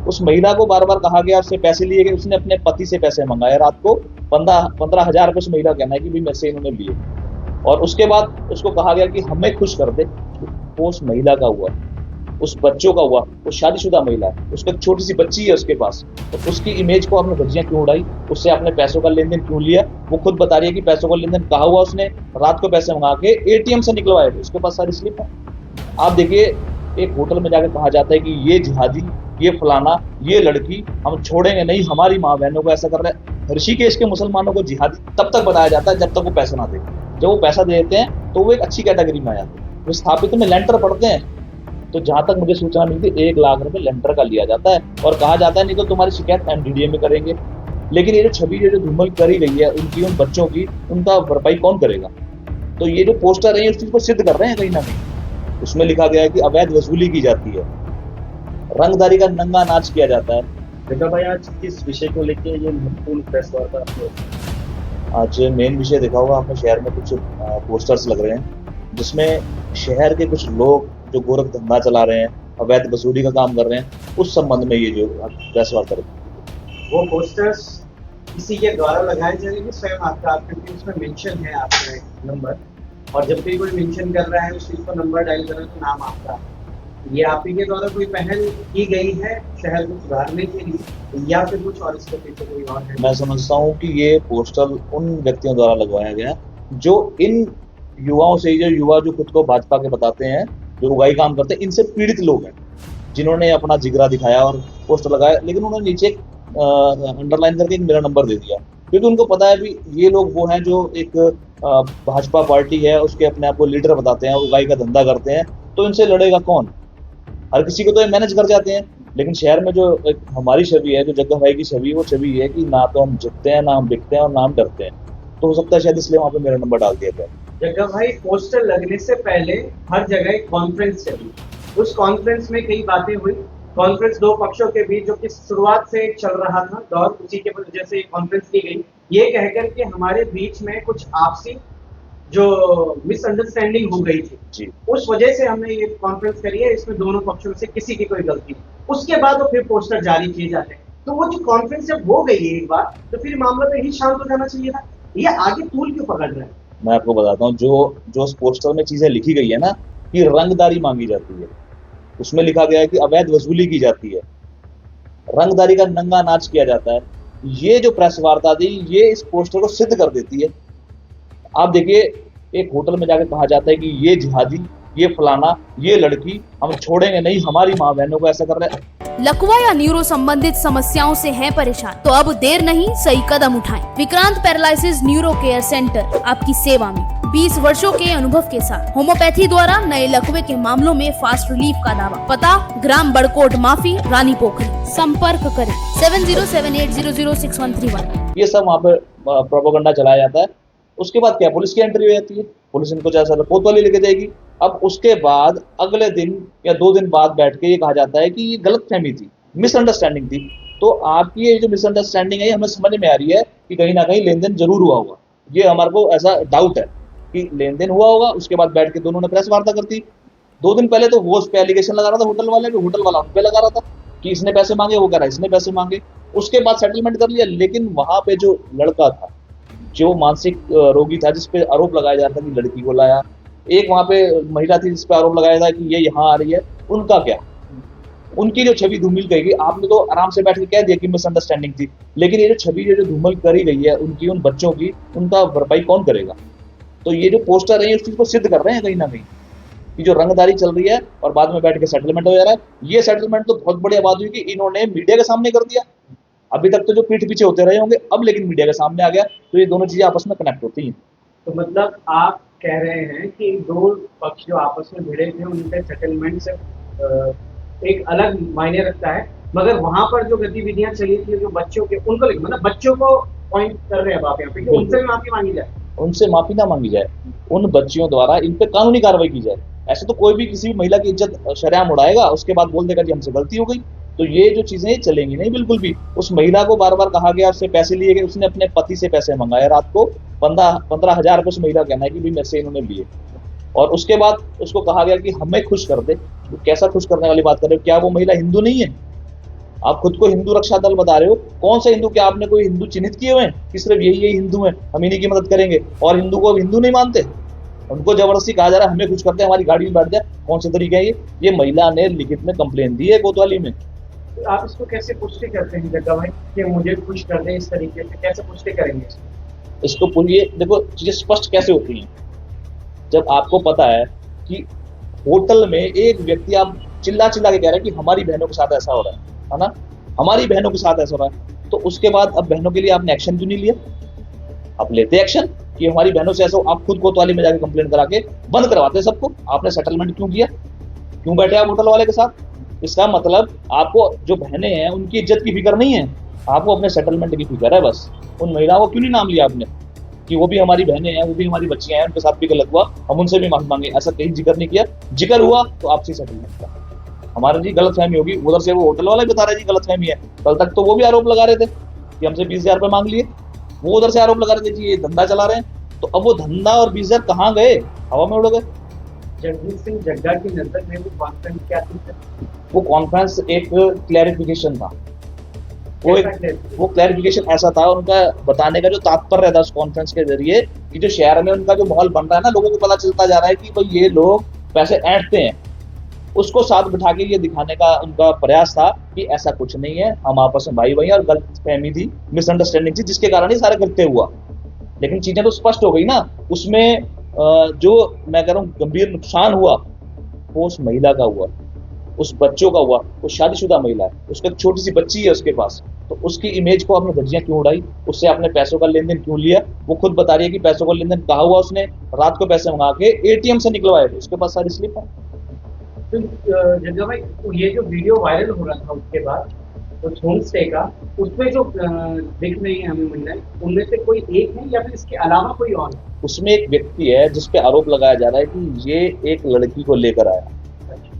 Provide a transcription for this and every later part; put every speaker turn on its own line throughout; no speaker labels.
उस महिला को बार बार कहा गया, उससे पैसे लिए गए, उसने अपने पति से पैसे मंगाए रात को 15,000 रुपये। उस महिला का कहना है कि भाई मेरे से इन्होंने लिए, और उसके बाद उसको कहा गया कि हमें खुश कर दे। वो उस महिला का हुआ, उस बच्चों का हुआ, वो शादीशुदा महिला है, उसकी एक छोटी सी बच्ची है उसके पास, तो उसकी इमेज को आपने धज्जियां क्यों उड़ाई, उससे आपने पैसों का लेन देन क्यों लिया। वो खुद बता रही है कि पैसों का लेन देन कहा हुआ उसने, रात को पैसे मंगा के एटीएम से निकलवाए थे, उसके पास सारी स्लिप है। आप देखिए, एक होटल में जाकर कहा जाता है कि ये जिहादी, ये फलाना, ये लड़की, हम छोड़ेंगे नहीं, हमारी माँ बहनों को ऐसा कर रहा है। ऋषिकेश के मुसलमानों को जिहादी तब तक बताया जाता है जब तक वो पैसा ना दे। जब वो पैसा दे देते हैं तो वो एक अच्छी कैटेगरी में आ जाते हैं। विस्थापित में लेंटर पड़ते हैं, तो जहां तक मुझे सूचना मिली थी 1 लाख रुपए लेंटर का लिया जाता है, और कहा जाता है नहीं तो तुम्हारी शिकायत एमडीडीए में करेंगे। लेकिन ये जो छवि जो धूमल करी गई है उनकी, उन बच्चों की, उनका भरपाई कौन करेगा। तो ये जो पोस्टर है उस चीज को सिद्ध कर रहे हैं कहीं ना कहीं। उसमें लिखा गया है कि अवैध वसूली की जाती है, रंगदारी का नंगा नाच किया जाता है।
देखा भाई, आज किस विषय को लेके ये महत्वपूर्ण प्रेस वार्ता आपने?
आज मेन विषय देखा होगा आपने, शहर में कुछ पोस्टर्स लग रहे हैं जिसमें शहर के कुछ लोग जो गोरख धंधा चला रहे हैं, अवैध वसूली का काम कर रहे हैं, उस संबंध में ये जो प्रेस वार्ता रखी।
वो पोस्टर्स किसी के द्वारा लगाए जाएंगे स्वयं आपका, क्योंकि उसमें मेंशन है आपका नंबर, और जब भी कोई मेंशन कर रहा है उस चीज को नंबर डायल करें तो नाम आपका। ये आप ही के द्वारा कोई पहल की गई है शहर को सुधारने के लिए, या फिर कुछ और इसके पीछे कोई और है?
मैं समझता हूँ कि ये पोस्टर उन व्यक्तियों द्वारा लगवाया गया जो इन युवाओं से, जो युवा जो खुद को भाजपा के बताते हैं, जो उगाई काम करते हैं, इनसे पीड़ित लोग हैं, जिन्होंने अपना जिगरा दिखाया और पोस्टर लगाया, लेकिन उन्होंने नीचे अंडरलाइन करके एक मेरा नंबर दे दिया, क्योंकि उनको पता है भी ये लोग वो हैं जो एक भाजपा पार्टी है उसके अपने आप को लीडर बताते हैं, उगाई का धंधा करते हैं, तो इनसे लड़ेगा कौन। हर किसी को तो ये मैनेज कर जाते हैं, लेकिन शहर में जो एक हमारी छवि है, जो जग्गा भाई की छवि, वो छवि है कि ना तो हम झुकते हैं, ना हम बिकते हैं, और ना हम डरते हैं। तो हो सकता है शायद इसलिए वहां पे मेरा नंबर डाल दिया गया।
जगह भाई, पोस्टर लगने से पहले हर जगह एक कॉन्फ्रेंस चली, उस कॉन्फ्रेंस में कई बातें हुई। कॉन्फ्रेंस दो पक्षों के बीच जो कि शुरुआत से चल रहा था दौर, उसी के वजह से कॉन्फ्रेंस की गई, ये कहकर के हमारे बीच में कुछ आपसी जो मिसअंडरस्टैंडिंग हो गई थी
जी,
उस वजह से हमने ये कॉन्फ्रेंस करी है, इसमें दोनों पक्षों से किसी की कोई गलती नहीं। उसके बाद वो फिर पोस्टर जारी किए जाते हैं, तो वो जो कॉन्फ्रेंस जब हो गई है एक बार, तो फिर मामला तो यही शांत हो जाना चाहिए था। ये आगे तूल क्यों पकड़ रहे हैं?
मैं आपको बताता हूँ, जो उस पोस्टर में चीजें लिखी गई है ना, कि रंगदारी मांगी जाती है, उसमें लिखा गया है कि अवैध वसूली की जाती है, रंगदारी का नंगा नाच किया जाता है। ये जो प्रेस वार्ता थी, ये इस पोस्टर को सिद्ध कर देती है। आप देखिए, एक होटल में जाकर कहा जाता है कि ये जिहादी, ये फलाना, ये लड़की, हम छोड़ेंगे नहीं, हमारी माँ बहनों को ऐसा कर रहा है।
लकवा या न्यूरो संबंधित समस्याओं से हैं परेशान, तो अब देर नहीं, सही कदम उठाएं। Vikrant paralysis neuro care centre आपकी सेवा में 20 वर्षों के अनुभव के साथ होम्योपैथी द्वारा नए लकवे के मामलों में फास्ट रिलीफ का दावा। पता ग्राम बड़कोट माफी, रानी पोखरी। संपर्क करें 7078006131।
ये सब वहाँ पे प्रोपेगेंडा चलाया जाता है। उसके बाद क्या, पुलिस की एंट्री हो जाती है, पुलिस इनको जैसा कोतवाली लेके जाएगी। अब उसके बाद अगले दिन या 2 दिन बाद बैठ के ये कहा जाता है कि ये गलतफहमी थी, मिसअंडरस्टैंडिंग थी। तो आपकी ये जो मिसअंडरस्टैंडिंग है, हमें समझ में आ रही है कि कहीं ना कहीं लेन देन जरूर हुआ होगा। ये हमारे को ऐसा डाउट है कि लेन देन हुआ होगा। उसके बाद बैठ के दोनों ने प्रेस वार्ता कर दी। 2 दिन पहले तो वो उस पर एलिगेशन लगा रहा था होटल वाले पे, होटल वाला उन पे लगा रहा था कि इसने पैसे मांगे, वो कह रहा है इसने पैसे मांगे। उसके बाद सेटलमेंट कर लिया, लेकिन वहां पे जो लड़का था, जो मानसिक रोगी था, जिसपे आरोप लगाया जा रहा था कि लड़की को लाया, एक वहां पे महिला थी जिसपे आरोप लगाया था कि ये यहाँ आ रही है, उनका क्या, उनकी जो छवि धूमिल कही गई। आपने तो आराम से बैठ के कह दिया कि मिसअंडरस्टैंडिंग थी, लेकिन ये जो छवि जो धूमिल करी गई है उनकी, उन बच्चों की, उनका भरपाई कौन करेगा। तो ये जो पोस्टर है उस चीज को सिद्ध कर रहे हैं कहीं ना कहीं कि जो रंगदारी चल रही है और बाद में बैठ के सेटलमेंट हो जा रहा है। ये सेटलमेंट तो बहुत बढ़िया बात हुई कि इन्होंने मीडिया के सामने कर दिया। अभी तक तो जो पीठ पीछे होते रहे होंगे, अब लेकिन मीडिया के सामने आ गया, तो ये दोनों चीजें आपस में कनेक्ट होती हैं।
तो मतलब आप कह रहे हैं कि दो पक्ष जो आपस में भिड़े थे उनके सेटलमेंट से एक अलग मायने रखता है, मगर वहां पर जो गतिविधियां चली थी जो बच्चों के, उनको मतलब बच्चों को पॉइंट कर रहे हैं आप यहाँ पे कि उनसे भी माफी मांगी जाए,
उनसे माफी ना मांगी जाए, उन बच्चियों द्वारा इन पे कानूनी कार्रवाई की जाए। ऐसे तो कोई भी किसी भी महिला की इज्जत शरेआम उड़ाएगा, उसके बाद बोल देगा कि हमसे गलती हो गई, तो ये जो चीजें चलेंगी नहीं बिल्कुल भी। उस महिला को बार बार कहा गया, उससे पैसे लिए गए, उसने अपने पति से पैसे मंगाए रात को 15,000 रुपये। उस महिला का कहना है कि भाई मेरे से इन्होंने लिए, और उसके बाद उसको कहा गया कि हमें खुश कर दे। तो कैसा खुश करने वाली बात कर रहे हो, क्या वो महिला हिंदू नहीं है? आप खुद को हिंदू रक्षा दल बता रहे हो, कौन सा हिंदू? क्या आपने कोई हिंदू चिन्हित किए हुए हैं कि सिर्फ यही हिंदू हैं, हम इन्हीं की मदद करेंगे? और हिंदू को अब हिंदू नहीं मानते, उनको जबरदस्ती कहा जा रहा है हमें कुछ करते हैं, हमारी गाड़ी में बैठ जाए। कौन से तरीके है ये महिला ने लिखित में कंप्लेन दी है कोतवाली में।
तो आप इसको कैसे पुष्टि करते हैं जग्गा भाई कि मुझे खुश कर दें? इस तरीके से कैसे पुष्टि करेंगे
इसको पूरी देखो चीजें स्पष्ट कैसे होती हैं। जब आपको पता है कि होटल में एक व्यक्ति आप चिल्ला चिल्ला के कह रहे हैं कि हमारी बहनों के साथ ऐसा हो रहा है ना, हमारी बहनों के साथ ऐसा हो रहा है, तो उसके बाद अब बहनों के लिए आपने एक्शन क्यों नहीं लिया? आप लेते एक्शन कि हमारी बहनों से ऐसा हो, आप खुद कोतवाली में जाके कंप्लेंट करा के बंद करवाते सबको। आपने सेटलमेंट क्यों किया? क्यों बैठे आप होटल वाले के साथ? इसका मतलब आपको जो बहनें हैं उनकी इज्जत की फिक्र नहीं है, आपको अपने सेटलमेंट की फिक्र है बस। उन महिलाओं को क्यों नहीं नाम लिया आपने कि वो भी हमारी बहनें हैं, वो भी हमारी बच्चियां हैं, उनके साथ भी गलत हुआ, हम उनसे भी माफी मांगे? ऐसा कहीं जिक्र नहीं किया। जिक्र हुआ तो आपसी सेटलमेंट का। हमारे जी गलतफहमी होगी, उधर से वो होटल वाला बता रहे जी गलतफहमी है। कल तक तो वो भी आरोप लगा रहे थे कि हमसे 20,000 रुपये मांग लिए, वो उधर से आरोप लगा रहे थे जी ये धंधा चला रहे हैं। तो अब वो धंधा और 20,000 कहाँ गए? हवा में उड़ गए।
जगजीत सिंह जग्गा की नजर में वो कॉन्फ्रेंस क्या थी?
वो कॉन्फ्रेंस एक क्लैरिफिकेशन था, वो क्लैरिफिकेशन ऐसा था, उनका बताने का जो तात्पर्य था उस कॉन्फ्रेंस के जरिए कि जो शहर में उनका जो माहौल बन रहा है ना, लोगों को पता चलता जा रहा है कि भाई ये लोग पैसे ऐंठते हैं, उसको साथ बिठा के ये दिखाने का उनका प्रयास था कि ऐसा कुछ नहीं है, हम आपस में भाई भाई, और गलतफहमी थी, मिसअंडरस्टैंडिंग थी, जिसके कारण ही सारे कृत्य हुआ। लेकिन चीजें तो स्पष्ट हो गई ना। उसमें जो मैं कह रहा हूँ गंभीर नुकसान हुआ वो उस महिला का हुआ, उस बच्चों का हुआ। वो शादीशुदा महिला है, उसकी एक छोटी सी बच्ची है उसके पास, तो उसकी इमेज को आपने धज्जियां क्यों उड़ाई? उससे आपने पैसों का लेन देन क्यों लिया? वो खुद बता रही है कि पैसों का लेन देन कहा हुआ उसने, रात को पैसे मंगा के एटीएम से निकलवाए थे, उसके पास सारी स्लिप है।
तो जग्गा भाई ये जो वीडियो वायरल हो रहा था उसके बाद उस होम स्टे का, उसमें जो दिख रही है हमें महिलाएं, उनमें से कोई एक है या फिर इसके अलावा कोई और है?
उसमें एक व्यक्ति है जिसपे आरोप लगाया जा रहा है कि ये एक लड़की को लेकर आया।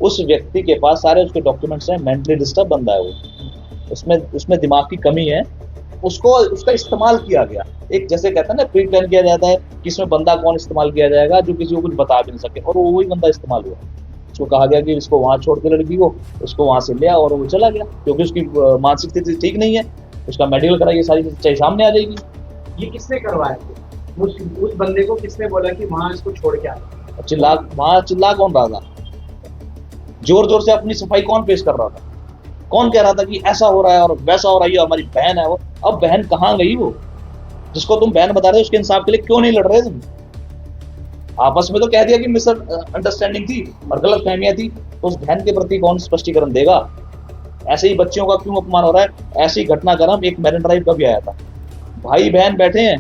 उस व्यक्ति के पास सारे उसके डॉक्यूमेंट्स हैं, मेंटली डिस्टर्ब बंदा है वो, उसमें दिमाग की कमी है, उसका इस्तेमाल किया गया। एक जैसे कहता है ना, प्री प्लान किया जाता है कि इसमें बंदा कौन इस्तेमाल किया जाएगा जो किसी को कुछ बता भी नहीं सके, और वो वही बंदा इस्तेमाल हुआ। उसको कहा गया कि इसको वहां छोड़ के लड़की को, उसको वहां से लिया और वो चला गया, क्योंकि उसकी मानसिक स्थिति ठीक नहीं है, उसका मेडिकल कराइए, सारी सच्चाई सामने आ जाएगी।
ये किसने करवाया? उस बंदे को किसने बोला कि वहां इसको छोड़ के आ?
वहां चिल्ला कौन रहा था? जोर जोर से अपनी सफाई कौन पेश कर रहा था? कौन कह रहा था कि ऐसा हो रहा है और वैसा हो रहा है, हमारी बहन है वो? अब बहन कहाँ गई? वो जिसको तुम बहन बता रहे हो उसके इंसाफ के लिए क्यों नहीं लड़ रहे तुम? आपस में तो कह दिया कि मिसअंडरस्टैंडिंग थी और गलत फहमियां थी, तो उस बहन के प्रति कौन स्पष्टीकरण देगा? ऐसे ही बच्चियों का क्यों अपमान हो रहा है? ऐसी घटनाक्रम एक मैरिन ड्राइव का भी आया था, भाई बहन बैठे हैं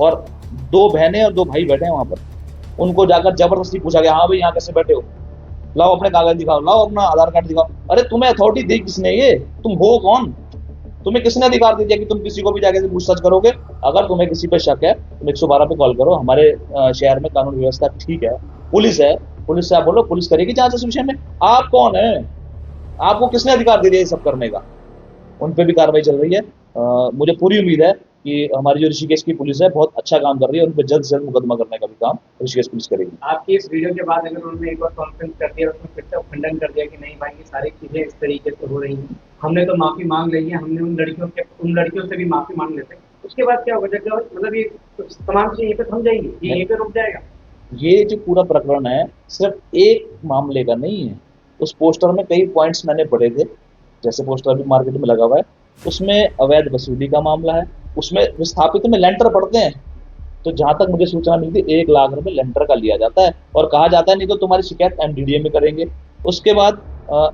और 2 बहनें और 2 भाई बैठे हैं वहां पर, उनको जाकर जबरदस्ती पूछा गया, हाँ भाई यहाँ कैसे बैठे हो, लाओ अपने कागज दिखाओ, लाओ अपना आधार कार्ड दिखाओ। अरे तुम्हें अथॉरिटी दी किसने? ये तुम हो कौन? तुम्हें किसने अधिकार दे दिया कि तुम किसी को भी जाके पूछताछ करोगे? अगर तुम्हें किसी पे शक है तुम 112 पे कॉल करो। हमारे शहर में कानून व्यवस्था ठीक है, पुलिस है, पुलिस से आप बोलो, पुलिस करेगी जांच इस विषय में। आप कौन है? आपको किसने अधिकार दे दिया ये सब करने का? उन पे भी कार्रवाई चल रही है। मुझे पूरी उम्मीद है कि हमारी जो ऋषिकेश की पुलिस है बहुत अच्छा काम कर रही है, उन पर जल्द से जल्द मुकदमा करने का भी काम ऋषिकेश पुलिस करेगी।
आपकी इस वीडियो के बाद अगर उन्होंने एक बार कॉन्फ्रेंस कर दिया, उसमें फिर से खंडन कर दिया कि नहीं भाई ये सारी चीजें इस तरीके से हो रही हैं, हमने तो माफी मांग ली है, हमने उन लड़कियों से भी माफी मांग लेते, उसके बाद क्या होगा जग्गा? मतलब ये तमाम चीजें यहीं पे थम जाएंगी, ये यहीं पे रुक जाएगा? ये
जो पूरा प्रकरण है सिर्फ एक मामले का नहीं है। उस पोस्टर में कई पॉइंट्स मैंने पढ़े थे, जैसे पोस्टर अभी मार्केट में लगा हुआ है, उसमें अवैध वसूली का मामला है, उसमें विस्थापित में लेंटर पड़ते हैं, तो जहां तक मुझे सूचना मिलती है 1 लाख रुपए लेंटर का लिया जाता है और कहा जाता है नहीं तो तुम्हारी शिकायत एमडीडीए में करेंगे। उसके बाद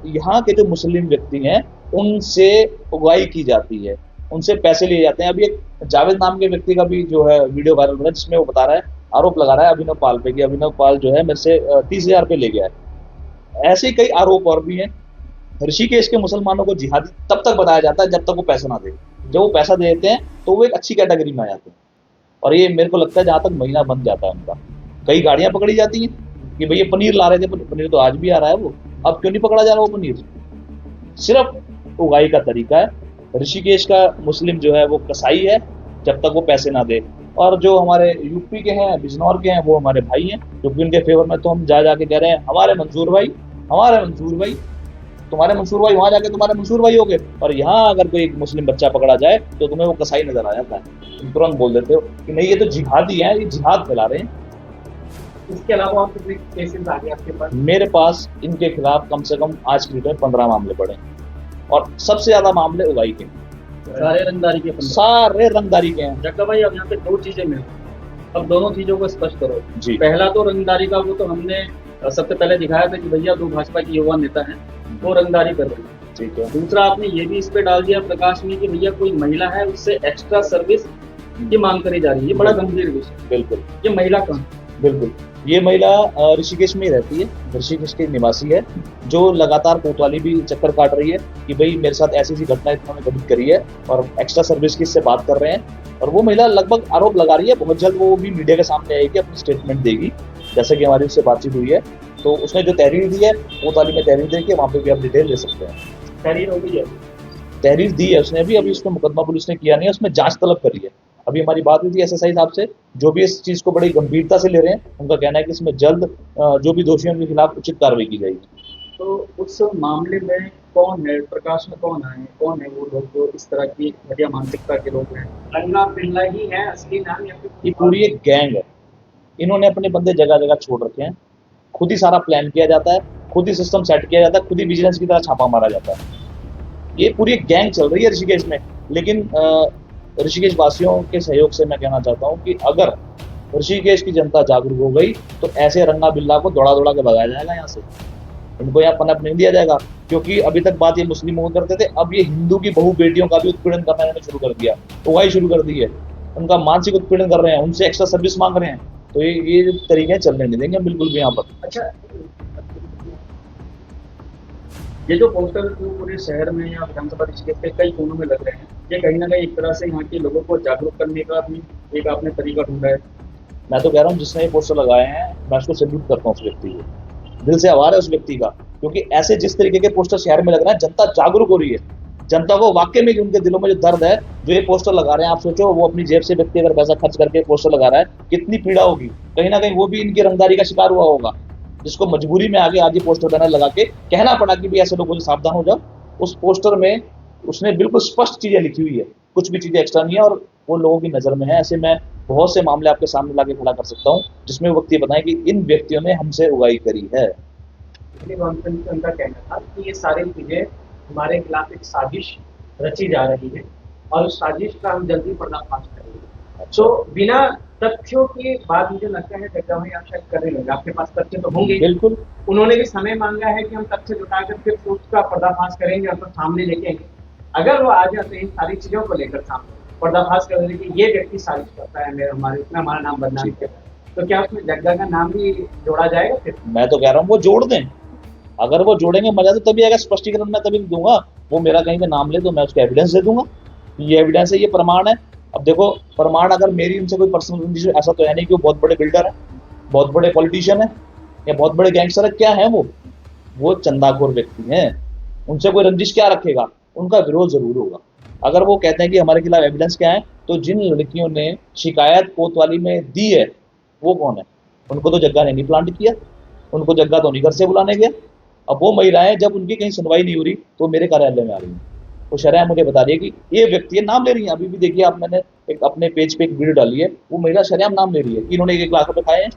यहाँ के जो मुस्लिम व्यक्ति हैं उनसे उगाई की जाती है, उनसे पैसे लिए जाते हैं। अभी एक जावेद नाम के व्यक्ति का भी जो है वीडियो वायरल हो रहा है, जिसमें वो बता रहा है, आरोप लगा रहा है अभिनव पाल पे कि अभिनव पाल जो है मेरे से 30,000 रुपये ले गया है। ऐसे कई आरोप और भी हैं। ऋषिकेश के मुसलमानों को जिहादी तब तक बताया जाता है जब तक वो पैसा ना दे। जब वो पैसा दे देते हैं तो वो एक अच्छी कैटेगरी में आ जाते हैं, और ये मेरे को लगता है जहां तक महीना बन जाता है उनका। कई गाड़ियां पकड़ी जाती हैं कि भैया पनीर ला रहे थे, पनीर तो आज भी आ रहा है, वो अब क्यों नहीं पकड़ा जा रहा वो पनीर? सिर्फ उगाई का तरीका है। ऋषिकेश का मुस्लिम जो है वो कसाई है जब तक वो पैसे ना दे, और जो हमारे यूपी के हैं, बिजनौर के हैं, वो हमारे भाई हैं, जो कि उनके फेवर में तो हम जा जाके कह रहे हैं हमारे मंसूर भाई, तुम्हारे मंसूर भाई वहां जाके तुम्हारे मंसूर भाई हो गए, और यहाँ अगर कोई मुस्लिम बच्चा पकड़ा जाए तो तुम्हें वो कसाई नजर आ जाता है, तुम तुरंत बोल देते हो कि नहीं ये तो जिहादी है, ये जिहाद फैला रहे हैं।
इसके अलावा और कितने केसेस आ गए आपके पास?
मेरे पास इनके खिलाफ कम से कम आज की डेट में 15 मामले पड़े हैं, और सबसे ज्यादा मामले उगाई के,
सारे रंगदारी के 15।
सारे रंगदारी के हैं।
जग्गा भाई, अब यहाँ पे दो चीजें मिल रही हैं। अब दोनों चीजों को स्पष्ट करो
जी।
पहला तो रंगदारी का, वो तो हमने सबसे पहले दिखाया था कि भैया 2 भाजपा के युवा नेता हैं, वो रंगदारी कर रहे हैं।
ठीक है।
दूसरा, आपने ये भी इस पे डाल दिया प्रकाश में कि भैया कोई महिला है, उससे एक्स्ट्रा सर्विस की मांग करी जा रही है। ये बड़ा गंभीर विषय।
बिल्कुल
ये महिला कौन?
बिल्कुल, ये महिला ऋषिकेश में ही रहती है, ऋषिकेश की निवासी है, जो लगातार कोतवाली भी चक्कर काट रही है कि भाई मेरे साथ ऐसी ऐसी घटना इन्होंने घटित करी है, और एक्स्ट्रा सर्विस की इससे बात कर रहे हैं। और वो महिला लगभग आरोप लगा रही है, बहुत जल्द वो भी मीडिया के सामने आएगी, अपनी स्टेटमेंट देगी, जैसे कि हमारी उससे बातचीत हुई है। तो उसने जो तहरीर दी है, कोतवाली में तहरीर दी है, वहाँ पे भी आप डिटेल ले सकते हैं।
तहरीर हो गई है?
तहरीर दी है उसने अभी उसमें मुकदमा पुलिस ने किया नहीं है, उसमें जांच तलब करी है। अभी हमारी बात हुई थी एसएसआई साहब से, जो भी इस चीज को बड़ी गंभीरता से ले रहे हैं, उनका कहना है कि इसमें जल्द जो भी दोषियों के खिलाफ उचित कार्रवाई की जाएगी।
तो उस मामले में कौन है, प्रकाश में कौन आए, कौन है वो लोग जो इस तरह की घटिया मानसिकता के लोग हैं?
अन्ना पिल्ला ही है असली नाम, या फिर
ये पूरी एक गैंग है, इन्होंने अपने बंदे जगह जगह छोड़ रखे हैं, खुद ही सारा प्लान किया जाता है, खुद ही सिस्टम सेट किया जाता है, खुद ही विजिलेंस की तरह छापा मारा जाता है। ये पूरी एक गैंग चल रही है ऋषिकेश में। लेकिन ऋषिकेश वासियों के सहयोग से मैं कहना चाहता हूँ कि अगर ऋषिकेश की जनता जागरूक हो गई तो ऐसे रंगा बिल्ला को दौड़ा दौड़ा के भगाया जाएगा यहाँ से, इनको यहाँ पनप नहीं दिया जाएगा। क्योंकि अभी तक बात ये मुस्लिमों को करते थे, अब ये हिंदू की बहु बेटियों का भी उत्पीड़न करना इन्होंने शुरू कर दिया, उगाई शुरू कर दी है, उनका मानसिक उत्पीड़न कर रहे हैं, उनसे एक्स्ट्रा सर्विस मांग रहे हैं। तो ये तरीके चलने नहीं देंगे बिल्कुल भी यहाँ पर।
अच्छा, ये जो पोस्टर जो पूरे शहर में या विधानसभा ऋषिकेश के कई कोनों में लग रहे हैं, ये कहीं ना कहीं एक तरह से यहाँ के लोगों को जागरूक करने का भी एक आपने तरीका ढूंढा है।
मैं तो कह रहा हूँ जिसने ये पोस्टर लगाए हैं, मैं उसको सैल्यूट करता हूँ, उस व्यक्ति को दिल से आभार है उस व्यक्ति का, क्योंकि ऐसे जिस तरीके के पोस्टर शहर में लग रहे हैं, जनता जागरूक हो रही है। जनता को वाकई में उनके दिलों में जो दर्द है, जो ये पोस्टर लगा रहे हैं, आप सोचो वो अपनी जेब से व्यक्ति अगर पैसा खर्च करके पोस्टर लगा रहा है, कितनी पीड़ा होगी। कहीं ना कहीं वो भी इनकी रंगदारी का शिकार हुआ होगा, जिसको मजबूरी में आगे आज ये पोस्टर बैनर लगा के कहना पड़ा कि भी ऐसे लोगों से सावधान हो जाओ। उस पोस्टर में उसने बिल्कुल स्पष्ट चीजें लिखी हुई है, कुछ भी चीजें एक्स्ट्रा नहीं है, और वो लोगों की नजर में है। ऐसे मैं बहुत से मामले आपके सामने लाके खड़ा कर सकता हूँ जिसमें वो व्यक्ति बताएं कि इन व्यक्तियों ने हमसे उगाई करी है।
कॉन्फ्रेंस में उनका कहना था कि ये सारी चीजें हमारे खिलाफ एक साजिश रची जा रही है, और उस साजिश का हम जल्दी पर्दाफाश करेंगे। तो बिना तथ्यों की बात मुझे लगता है जग्गा भाई आप शायद कर रहे होंगे, आपके पास तथ्य तो होंगे।
बिल्कुल,
उन्होंने भी समय मांगा है कि हम तथ्य जुटाकर फिर उसका पर्दाफाश करेंगे और फिर सामने लेके आएंगे। अगर वो आ जाते हैं इन सारी चीजों को लेकर सामने पर्दाफाश कर देंगे कि ये व्यक्ति साजिश करता है, मेरे हमारे इसमें हमारा नाम बदनाम किया, तो क्या उसमें जग्गा का नाम भी जोड़ा जाएगा? फिर
मैं तो कह रहा हूँ वो जोड़ दें, अगर वो जोड़ेंगे मजा तो तभी आएगा। स्पष्टीकरण मैं तभी दूंगा, वो मेरा कहीं पे नाम ले तो मैं उसका एविडेंस दे दूंगा, ये एविडेंस है, ये प्रमाण है। अब देखो, प्रमाण अगर मेरी उनसे कोई पर्सनल रंजिश, ऐसा तो है नहीं कि वो बहुत बड़े बिल्डर है, बहुत बड़े पॉलिटिशियन है, या बहुत बड़े गैंगस्टर है, क्या है वो चंदाखोर व्यक्ति हैं, उनसे कोई रंजिश क्या रखेगा? उनका विरोध जरूर होगा। अगर वो कहते हैं कि हमारे खिलाफ एविडेंस क्या है, तो जिन लड़कियों ने शिकायत कोतवाली में दी है वो कौन है? उनको तो जग्गा ने नहीं प्लांट किया, उनको जग्गा तो नहीं घर से बुलाने गया। अब वो महिलाएं जब उनकी कहीं सुनवाई नहीं हो रही तो मेरे कार्यालय में आ रही है, तो शरह मुझे बता रही है कि ये व्यक्ति नाम ले रही है। अभी भी देखिए आप, मैंने एक अपने पेज पे एक वीडियो डाली है, वो महिला शरह नाम ले रही है कि इन्होंने 1 लाख रुपए खाए हैं।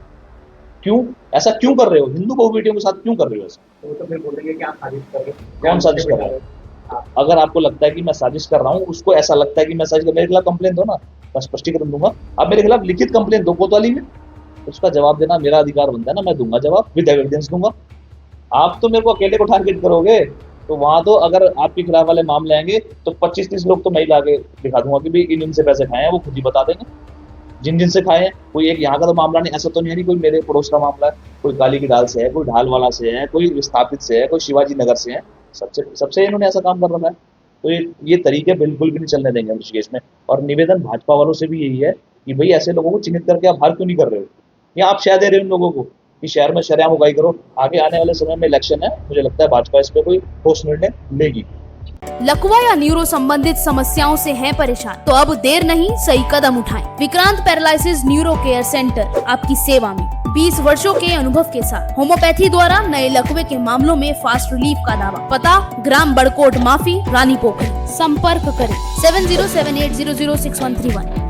क्यों ऐसा क्यों कर रहे हो? हिंदू बहु बेटियों के साथ क्यों कर रहे हो ऐसा?
वो तो फिर बोलेंगे कि आप साजिश कर रहे हो।
कौन साजिश कर रहा है? अगर आपको लगता है कि मैं साजिश कर रहा हूँ, उसको ऐसा लगता है कि मैं साजिश कर, मेरे खिलाफ कंप्लेन दो ना, मैं स्पष्टीकरण दूंगा। आप मेरे खिलाफ लिखित कंप्लेन दो कोतवाली में, उसका जवाब देना मेरा अधिकार बनता है ना, मैं दूंगा जवाब, विद एविडेंस दूंगा। आप तो मेरे को अकेले को टारगेट करोगे, तो वहां तो अगर आपके खिलाफ वाले मामले आएंगे तो 25-30 लोग तो मैं ला के दिखा दूंगा कि भाई इन से पैसे खाए हैं, वो खुद ही बता देंगे जिन से खाए हैं। कोई एक यहाँ का तो मामला नहीं, ऐसा तो नहीं है कोई मेरे पड़ोस का मामला है, कोई काली की डाल से है, कोई ढालवाला से है, कोई विस्थापित से है, कोई शिवाजी नगर से है, सबसे इन्होंने ऐसा काम कर रखा है। तो ये तरीके बिल्कुल भी नहीं चलने देंगे ऋषिकेश में। और निवेदन भाजपा वालों से भी यही है कि भाई ऐसे लोगों को चिन्हित करके आप बाहर क्यों नहीं कर रहे हो, या आप शह दे रहे हो उन लोगों को कि शहर में शरेआम उगाई करो। आगे आने वाले समय में इलेक्शन है, मुझे लगता है भाजपा इस पे कोई ठोस निर्णय लेगी।
लकवा या न्यूरो संबंधित समस्याओं से हैं परेशान, तो अब देर नहीं, सही कदम उठाएं। Vikrant paralysis neuro care centre आपकी सेवा में 20 वर्षों के अनुभव के साथ होम्योपैथी द्वारा नए लकवे के मामलों में फास्ट रिलीफ का दावा। पता ग्राम बड़कोट माफी, रानी पोखरी। संपर्क करें 7078006131।